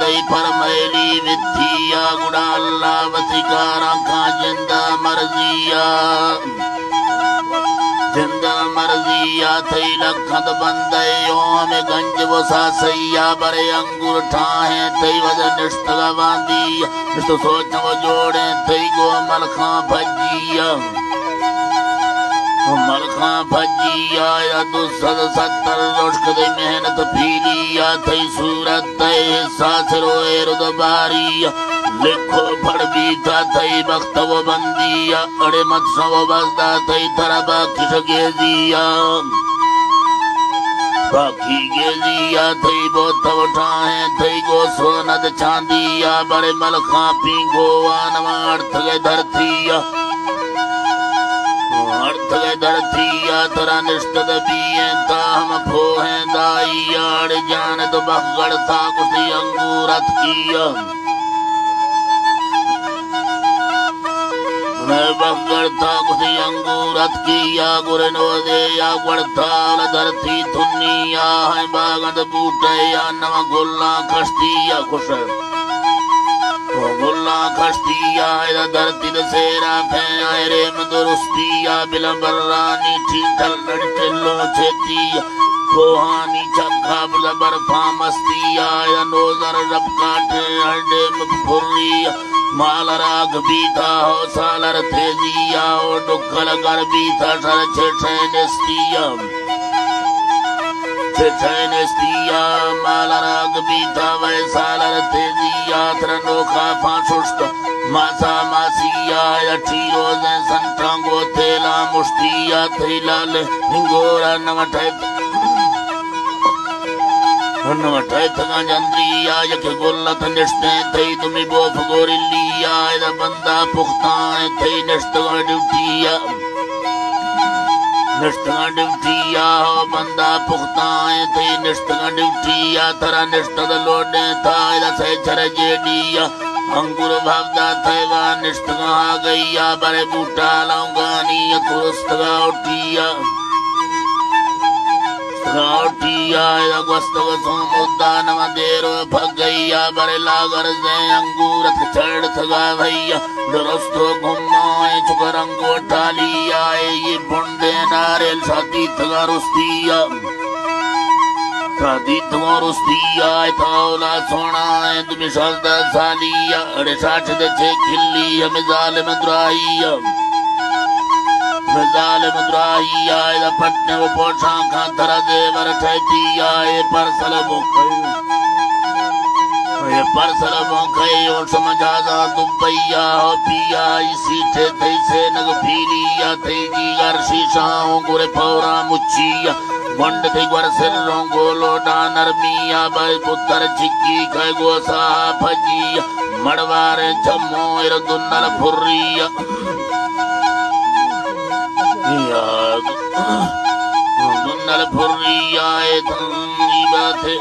दई फरमैली विथिया गुड़ाला वसिकारा का जिंदा मर्जिया जिंदा मर्जिया थई लखत बंदयो में गंज वो सासैया बड़े अंगूर ठाहे थई वजन निष्ठगा बांधिया निष्ठ सोच वो जोड़े थई गो मलखा भजिया मलखा भजिया या दुसद सत्तर लोष्क दे मेहनत फीलिया थई सूरत थई सास रोए रुदबारिया लिखो पढ़ बीता थई वक्त वो बंदिया अड़े मत सो बसदा थई तरबा किस गेजिया बाकी गेजिया थई बोत उठाए थई गो सोनद चांदिया बड़े मलखा पी गोवान अर्थ गए धरतिया अर्थ गए धरतिया तरा निष्ठद बीए ताम फोहे दाइया अड़ जान तो बखगड़ था कुछ अंगूरत किया मैं बखगड़ था कुछ अंगूरत किया गुरनो दे या गुड़ता धरती धुनिया है बागंद बूटे या नवा गुल्ला खस्तिया खुश गुल्ला खस्तिया धरती दसेरा फेरे मदुरुस्तिया बिलबरानी ठीठल नड़चलो छेतिया कोहानी चक्का बरफा मस्तिया नोजर रब काटे हड्डे फुर्रिया माल राग बीता हो सालर तेजिया ओ डुक्कल कर बीता सर छेठे नस्तिया छेठेनेस्तिया मालराग बीता वै सालर तेजिया तरनोखा फांसुष्ट मासा मासिया यठीरो ज़े संट्रांगो तेला मुष्टिया थैलाल निंगोरा नवठैत गंजंद्रिया यक गुल्लत निष्ठे थई तुमी बोफ गोरिलिया इधर बंदा पुख्तान थई निष्ठ ड्यूटिया निष्ठगा ड्यूटिया हो बंदा पुख्ताए थी निष्ठगा ड्यूटिया थरा निष्ठद लोडे था इधर से चर जेडिया अंकुर भावदा थे वा निष्ठगा आ गईया बड़े बूटा लौंगानी कुरुस्तगा उठिया इधर गुस्तग सोमुद्दा नवा देरो भग गईया बड़े लागर से अंगूरत चढ़ थगा भैया दुरुस्तो घुमाए चुकर अंगोठा लिया ये बुंडे नारेल शादी थगा रुस्तिया शादी थगा रुस्तिया तौला सोना है तुम्हें शादा सालिया अरे साठ दे छे खिल्ली हमें जालिम दुराइया जालिम दुराइया इधर पटने वो पोछा खांतरा देवर ठहतिया ये परसल मुखई और समझादा दुबैया हो पिया इसी थे से नग फीलिया थे जीगर शीशाओं गुरे पौरा मुच्चिया वंड थे गुर सिरों गोलो नरमिया बाई पुत्र चिक्की कई गोसा फजिया मड़वारे जम्मो इर दुन्नल फुर्रिया दुन्नल फुर्रिया ए धनी बाते